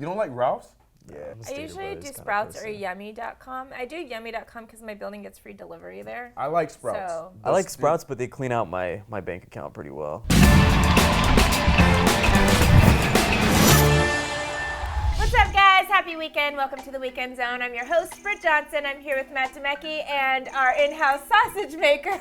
You don't like Ralph's? Yeah. I usually do Sprouts or Yummy.com. I do Yummy.com because my building gets free delivery there. I like Sprouts. So. I like Sprouts, but they clean out my bank account pretty well. What's up, guys? Happy weekend. Welcome to the Weekend Zone. I'm your host, Britt Johnson. I'm here with Matt Demecki and our in-house sausage maker.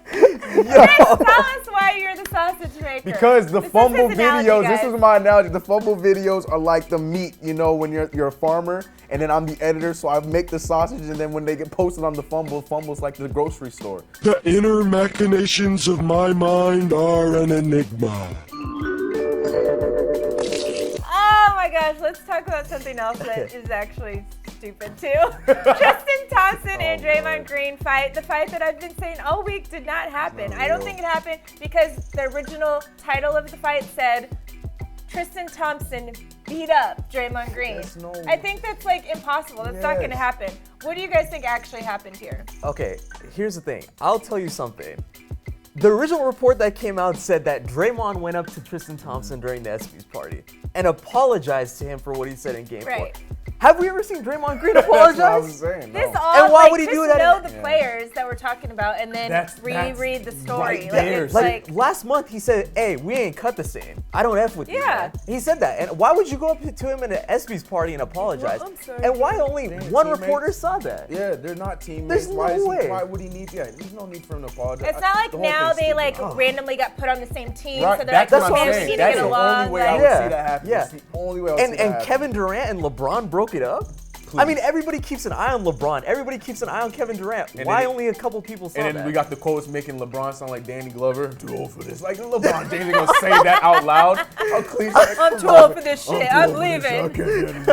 Chris, tell us why you're the sausage maker. Because the Fumble videos, guys. this is my analogy. The Fumble videos are like the meat, you know, when you're a farmer, and then I'm the editor, so I make the sausage, and then when they get posted on the Fumble's like the grocery store. The inner machinations of my mind are an enigma. Oh my gosh, let's talk about something else that is actually stupid too. Tristan Thompson and Draymond Green fight. The fight that I've been saying all week did not happen. I don't think it happened because the original title of the fight said Tristan Thompson beat up Draymond Green. I think that's like impossible. That's not going to happen. What do you guys think actually happened here? Okay, here's the thing. I'll tell you something. The original report that came out said that Draymond went up to Tristan Thompson during the ESPYs party and apologized to him for what he said in Game 4. Have we ever seen Draymond Green apologize? That's what I was saying. This No. all, And why like, would he just do that? know the players that we're talking about and then That's reread the story. right Like, there. it's Like last month, he said, "Hey, we ain't cut the same. I don't F with you." Yeah. Man. He said that. And why would you go up to him in an ESPYs party and apologize? Well, I'm sorry, and why only Damn, one teammates. reporter saw that? Yeah, they're not teammates. There's Why no way. Why would he need? Yeah, there's no need for him to apologize. It's not like The whole now thing's they stupid. like randomly got put on the same team, Right, so they're like, that's what man, I'm we saying. need to That's get the along. only way I like- would see that happen. Yeah. It's the only way I would see that And happen. Kevin Durant and LeBron broke it up. I mean, everybody keeps an eye on LeBron. Everybody keeps an eye on Kevin Durant. And Why then- only a couple people saw And then that? we got the quotes making LeBron sound like Danny Glover. Too old for this. Like LeBron James ain't gonna say that out loud. How cliche. I'm too old for this shit. I'm leaving. leaving.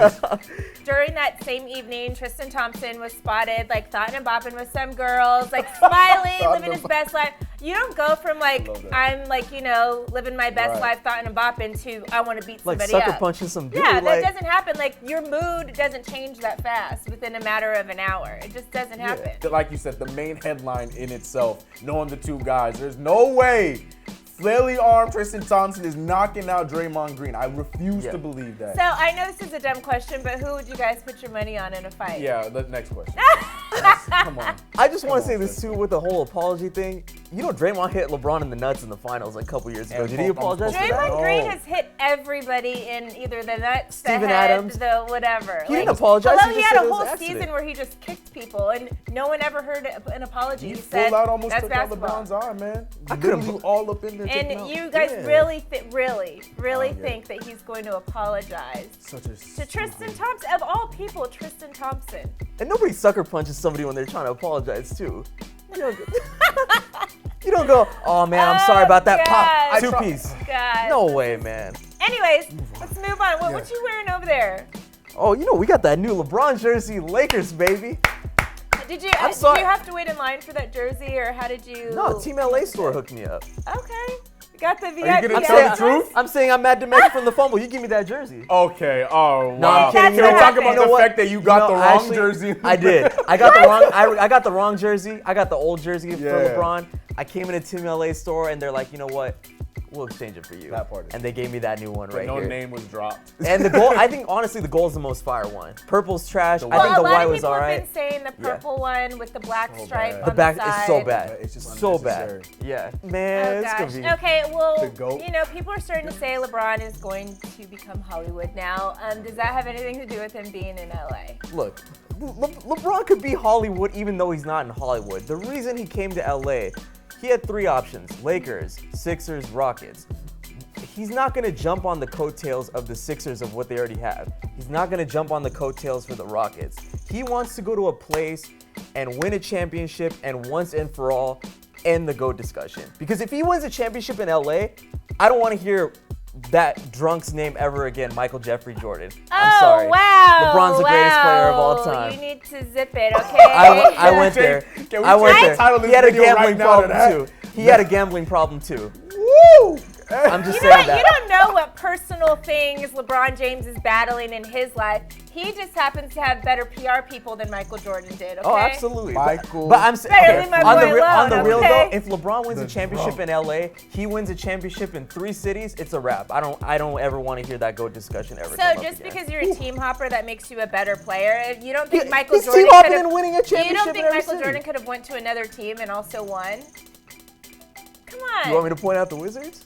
During that same evening, Tristan Thompson was spotted like thotting and bopping with some girls, like smiling, living his best life. You don't go from like love that. I'm like, you know, living my best Right. life, thotting and bopping to I want to beat like somebody sucker up. punching some dude. Yeah, that like, doesn't happen. Like your mood doesn't change that fast within a matter of an hour. It just doesn't happen. Like you said, the main headline in itself, knowing the two guys, there's no way flaily armed Tristan Thompson is knocking out Draymond Green. I refuse to believe that. So I know this is a dumb question, but who would you guys put your money on in a fight? Yeah, the next question. Come on. I just want Come to say on, this too with the whole apology thing. You know, Draymond hit LeBron in the nuts in the finals like a couple years ago. And Did he both- apologize for Draymond that? Draymond No. Green has hit everybody in either the nuts, the Steven head, Adams. the whatever. He didn't apologize, Hello, he he just had said a it was whole an accident. season where he just kicked people, and no one ever heard an apology. He said, full out almost that's took basketball. out LeBron's eye, man. I could've- Literally all up in there. taking And out. you guys Yeah. really yeah. think that he's going to apologize Such a to Tristan Thompson, of all people, Tristan Thompson. And nobody sucker punches somebody when they're trying to apologize too. You don't go, you don't go, oh man, I'm sorry about that. God. Pop, two-piece. God. No way, man. Anyways, let's move on. What you wearing over there? Oh, you know, we got that new LeBron jersey, Lakers, baby. Did you sorry. have to wait in line for that jersey, or how did you? No, Team LA store hooked me up. Okay. You got the VIP. Are you gonna I'm tell saying, the truth? I'm saying I'm Matt Demecki from the Fumble. You give me that jersey. Okay. Oh wow. No, I'm kidding. That's Can we what talk happened. about You the know what? fact that you got the No, wrong actually, jersey? I did. I got the wrong. I got the wrong jersey. I got the old jersey for Yeah. LeBron. I came into Team LA store and they're like, you know what? We'll exchange it for you. That part is and they gave me that new one right no here. name was dropped. And the gold, I think honestly the gold is the most fire one. Purple's trash. I Well, think the a lot white of was people have alright. been saying the purple one with the black So stripe bad. on The back side. is so bad. It's just so bad. unnecessary. Yeah. Oh Man, it's gosh. gonna be. Okay, well, The GOAT. you know, people are starting to say LeBron is going to become Hollywood now. Does that have anything to do with him being in LA? Look, LeBron could be Hollywood even though he's not in Hollywood. The reason he came to LA, he had three options: Lakers, Sixers, Rockets. He's not going to jump on the coattails of the Sixers of what they already have. He's not going to jump on the coattails for the Rockets. He wants to go to a place and win a championship and once and for all end the GOAT discussion. Because if he wins a championship in LA, I don't want to hear that drunk's name ever again, Michael Jeffrey Jordan. I'm sorry. Wow. LeBron's the greatest player of all Wow. time. You need to zip it, okay? I went there. Can we I went change there. the title of this He had a video gambling right now to problem that? too. He had a gambling problem too. Woo! I'm just You know saying what? You that. don't know what personal things LeBron James is battling in his life. He just happens to have better PR people than Michael Jordan did, okay? Oh, absolutely. Michael. But I'm saying, Better leave my on the boy real, on alone, the real okay? though, if LeBron wins a championship in LA, he wins a championship in 3 cities, it's a wrap. I don't ever want to hear that GOAT discussion ever. So come up just again. because you're a team hopper, that makes you a better player. You don't think He- Michael he's Jordan team hopping could and have winning a You championship don't in think every Michael city. Jordan could have went to another team and also won? Come on. You want me to point out the Wizards?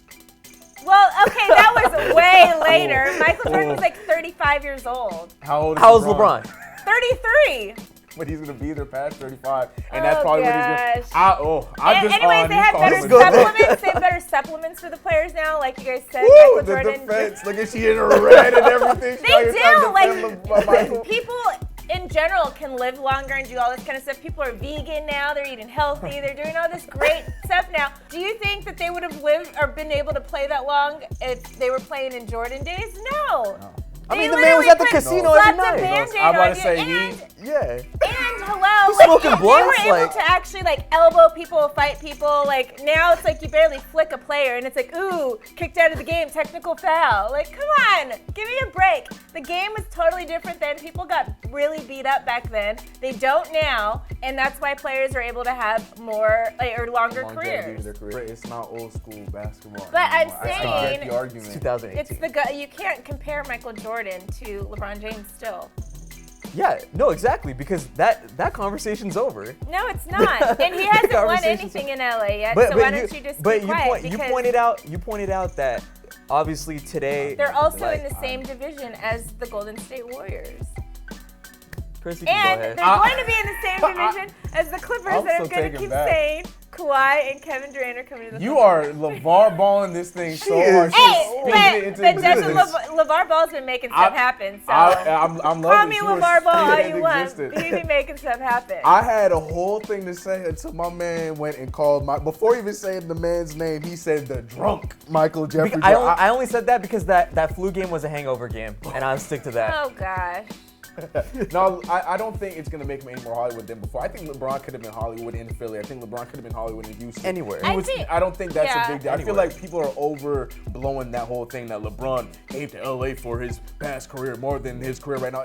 Well, okay, that was way later. Michael Jordan was like 35 years old. How old is How's LeBron? 33. But he's gonna be there past 35, and that's Oh, probably what gosh. he's gonna. I'm just Anyways, on. they have better Let's go there. supplements. They have better supplements for the players now, like you guys said. Woo, Michael the Jordan. defense. Look at she in red and everything. She out They here trying to do. Like defend Michael. people in general can live longer and do all this kind of stuff. People are vegan now. They're eating healthy. They're doing all this great stuff now. Do you think that they would have lived or been able to play that long if they were playing in Jordan days? No. I mean, They the man was literally at the put casino every slapped a night. Band-Aid I'm about on to you, say and Yeah. And hello, He's like, smoking they blunts, were able like- to actually like elbow people, fight people. Like now it's like you barely flick a player, and it's like, ooh, kicked out of the game, technical foul. Like, come on, give me a break. The game was totally different then. People got really beat up back then. They don't now, and that's why players are able to have more or longer Longevity in careers. their career. It's not old school basketball. But I'm anymore. I still saying- get the argument. 2018. It's the guy. You can't compare Michael Jordan to LeBron James still. Yeah, no, exactly, because that conversation's over. No, it's not. And he hasn't won Conversation's- anything in LA yet, so why don't you just but be quiet? you because pointed out that obviously today they're also like, in the same division as the Golden State Warriors. Chris, you can And go they're ahead. going to be in the same division as the Clippers, I'm and I'm still going to taking keep back. saying Kawhi and Kevin Durant are coming to the You finals. are LeVar balling this thing so is. hard. Hey, She's but into Justin existence. LeVar Ball's been making stuff happen, so I'm call loving me it. She was LeVar Ball all speaking you into want. existence. He be making stuff happen. I had a whole thing to say until my man went and called before even saying the man's name, he said the drunk Michael Jeffrey. I only said that because that flu game was a hangover game, and I'll stick to that. Oh gosh. No, I don't think it's going to make him any more Hollywood than before. I think LeBron could have been Hollywood in Philly. I think LeBron could have been Hollywood in Houston. Anywhere. I don't think that's a big deal. I feel Anywhere. like people are overblowing that whole thing that LeBron gave to LA for his past career more than his career right now.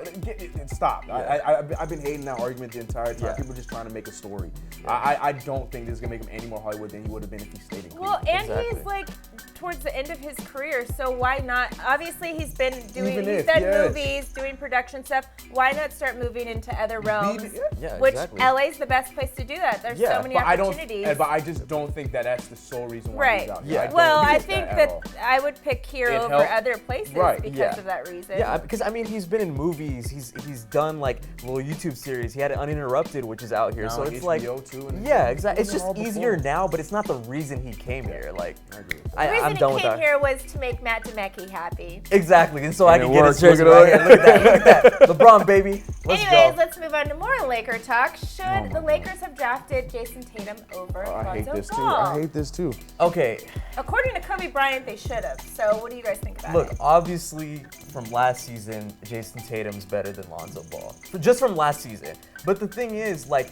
Stop. Yeah. I've been hating that argument the entire time. Yeah. People are just trying to make a story. I don't think this is going to make him any more Hollywood than he would have been if he stayed in Well, Cleveland. and Exactly. he's like towards the end of his career, so why not? Obviously, he's been doing, Even he's if, done yes. movies, doing production stuff. Why not start moving into other realms? Yeah, Which exactly. LA's the best place to do that. There's Yeah, so many But opportunities. but I just don't think that that's the sole reason why he's Right. out here. Yeah. don't Well, I get think at that all. I would pick here It over helped. other places Right, because yeah. of that reason. Yeah, because I mean, he's been in movies. He's done like little YouTube series. He had Uninterrupted, which is out here. Now so on it's like, HBO too, and yeah, exactly. It's even just all easier before. now, but it's not the reason he came here. Like, I agree. The reason I'm done he with came that. here was to make Matt DeMecki happy. Exactly, and so I And can it get works. his jersey Look at right here. Look at that. Look at that. LeBron, baby. Let's Anyways, go. let's move on to more Laker talk. Should my the God. Lakers have drafted Jason Tatum over I hate Lonzo this too. Ball? I hate this too. Okay, According to Kobe Bryant, they should have. So what do you guys think about look, it? obviously from last season, Jason Tatum's better than Lonzo Ball. Just from last season. But the thing is, like,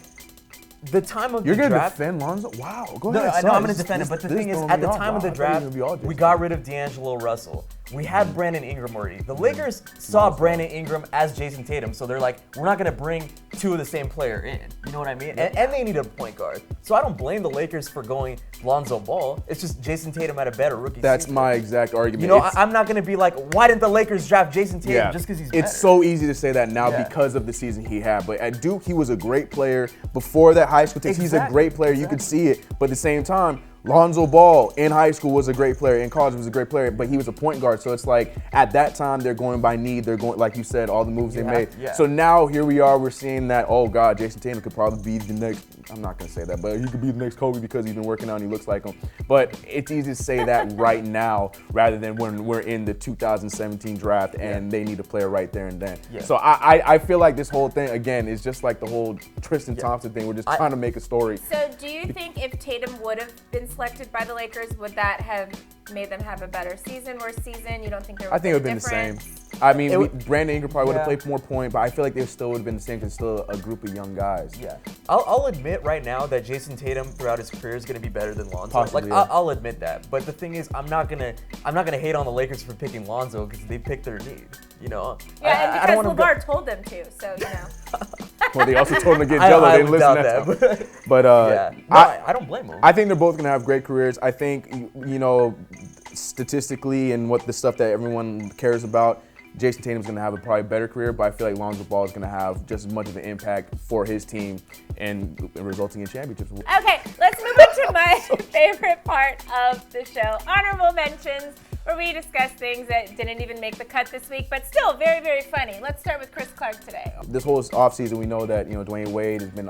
the time of You're the gonna draft. defend Lonzo? Wow, go No, ahead. I know son. I'm going to This- defend him, but the this thing is, throwing at me the off. time of Wow, the I thought you were draft, gonna be all we Jason got Tatum. rid of D'Angelo Russell. We had Brandon Ingram already. The Lakers saw Brandon Ingram as Jason Tatum, so they're like, we're not going to bring two of the same player in. You know what I mean? And they need a point guard. So I don't blame the Lakers for going Lonzo Ball. It's just Jason Tatum had a better rookie That's season. my exact argument. You know, It's- I'm not going to be like, why didn't the Lakers draft Jason Tatum just because he's better? It's so easy to say that now Yeah. because of the season he had. But at Duke, he was a great player. Before that high school days, he's a Exactly, great player. You could see it. But at the same time, Lonzo Ball in high school was a great player. In college was a great player, but he was a point guard. So it's like at that time they're going by need. They're going, like you said, all the moves they made. yeah. So now here we are. We're seeing that. Oh God, Jason Tatum could probably be the next. I'm not gonna say that, but he could be the next Kobe because he's been working out and he looks like him. But it's easy to say that right now rather than when we're in the 2017 draft and they need a player right there and then. Yeah. So I feel like this whole thing again is just like the whole Tristan Thompson thing. We're just trying to make a story. So do you think if Tatum would have been selected by the Lakers, would that have made them have a better season, worse season? You don't think there was I think it would a have been the same. difference? I mean, Brandon Ingram probably would have Yeah. played more point, but I feel like they still would have been the same because it's still a group of young guys. Yeah, I'll admit right now that Jason Tatum throughout his career is going to be better than Lonzo. Possibly, like yeah. I'll admit that, but the thing is, I'm not gonna hate on the Lakers for picking Lonzo because they picked their need. You know. Yeah, I don't and wanna because LeVar told them to, so you know. Well, they also told him to get Jello. They didn't listen to that. But yeah, no, I don't blame him. I think they're both going to have great careers. I think, you know, statistically and what the stuff that everyone cares about, Jason Tatum's going to have a probably better career, but I feel like Lonzo Ball is going to have just as much of an impact for his team and resulting in championships. Okay, let's move on to my favorite part of the show, honorable mentions, where we discuss things that didn't even make the cut this week, but still very, very funny. Let's start with Chris Clark today. This whole offseason, we know that, you know, Dwayne Wade has been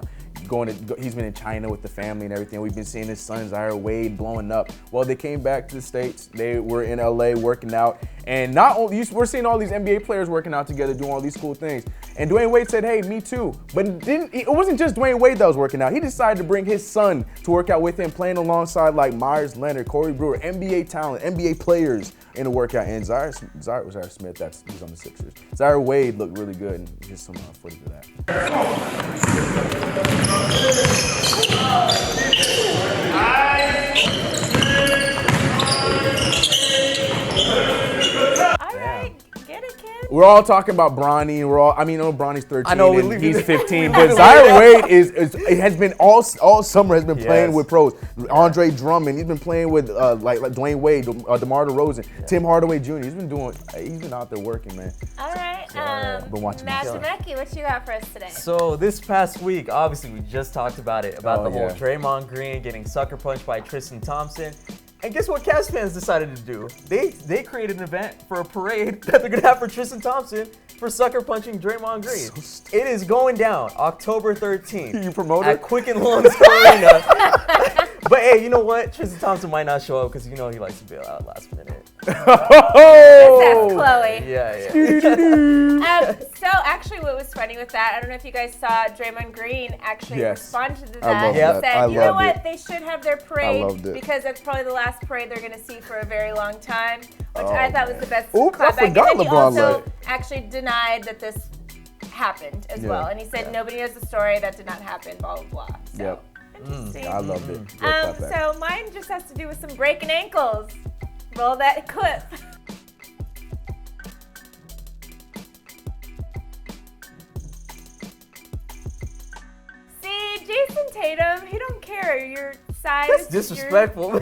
he's been in China with the family and everything. We've been seeing his son, Zaire Wade, blowing up. Well, they came back to the States. They were in LA working out. And not only, we're seeing all these NBA players working out together, doing all these cool things. And Dwayne Wade said, hey, me too. But it wasn't just Dwayne Wade that was working out. He decided to bring his son to work out with him, playing alongside like Myers Leonard, Corey Brewer, NBA talent, NBA players in the workout. And Zaire Smith, he's on the Sixers. Zaire Wade looked really good, and here's some footage of that. All right, get it, kid. We're all talking about Bronny. Bronny's 13 I know, and he's 15, but Zaire Wade has been all summer has been playing with pros. Andre Drummond, he's been playing with like Dwayne Wade, DeMar DeRozan, Tim Hardaway Jr. He's been out there working, man. All right, been watching Matt this. Demecki, what you got for us today? So this past week, obviously we just talked about it, about Oh, the whole yeah. Draymond Green getting sucker punched by Tristan Thompson. And guess what Cavs fans decided to do? They created an event for a parade that they're gonna have for Tristan Thompson for sucker punching Draymond Green. It is going down October 13th. You promote at it? Quicken Loans Arena. But hey, you know what? Tristan Thompson might not show up because you know he likes to bail out last minute. That's Oh! Chloe. Yeah. So actually, what was funny with that, I don't know if you guys saw Draymond Green actually Yes. responded to I that. love He that. said, I you know loved what, it. they should have their parade loved it. because that's probably the last parade they're going to see for a very long time, which Oh, I thought was the best Oops, I clapback. forgot And then he LeBron also let it. actually denied that this happened as Yeah. well. And he said nobody knows the story, that did not happen, blah, blah, blah. So, Yep. interesting. I loved it. Good clapback. So mine just has to do with some breaking ankles. Roll that clip. See, Jason Tatum, he don't care your size. That's disrespectful.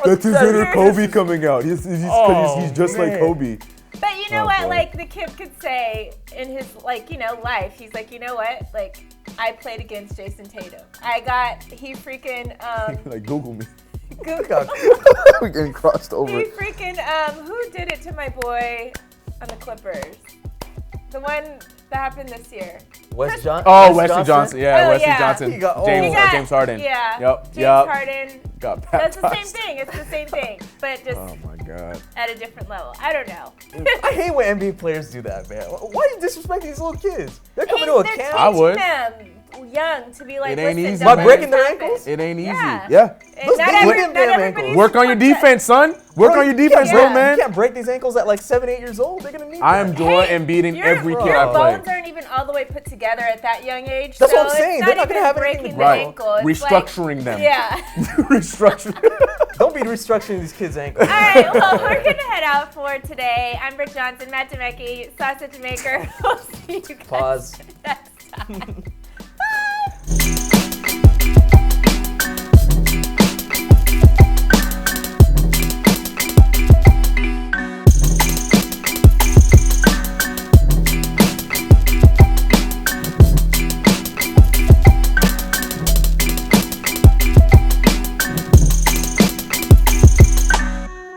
That's his inner Kobe coming out. He's just like man. Kobe. But you know Oh, what? boy. Like the kid could say in his life, he's like, you know what? Like I played against Jason Tatum. He freaking Like Google me. Google. We're getting crossed over. He freaking who did it to my boy on the Clippers? The one that happened this year. Wes Johnson. Oh, Wesley Johnson. Yeah, Oh, Wesley yeah. Johnson. He got- James Harden. Yeah. Yep. James Yep. Harden. Got That's baptized. the same thing. It's the same thing, but just Oh my God. at a different level. I don't know. I hate when NBA players do that, man. Why are you disrespecting these little kids? They're coming to a They're camp. I would. teaching them young to be like, It ain't listen, easy, don't man. let Breaking this their happen. ankles? It ain't easy. Yeah. Yeah. And Those not big every- damn not ankles. everybody's Work on your supposed to- defense, son. Work on your defense, yeah. little You man. can't break these ankles at like 7, 8 years old. They're gonna need I that. am doing and beating your- every kid Your I play. bones aren't even all the way put together at that young age. That's so what I'm saying. It's They're not not gonna even have anything to breaking do. the Right. ankle. It's Restructuring them. Yeah. Restructuring. Don't be restructuring these kids' ankles. All right, well, we're going to head out for today. I'm Britt Johnson, Matt Demecki, sausage maker. We'll see you guys Pause. next time. Bye.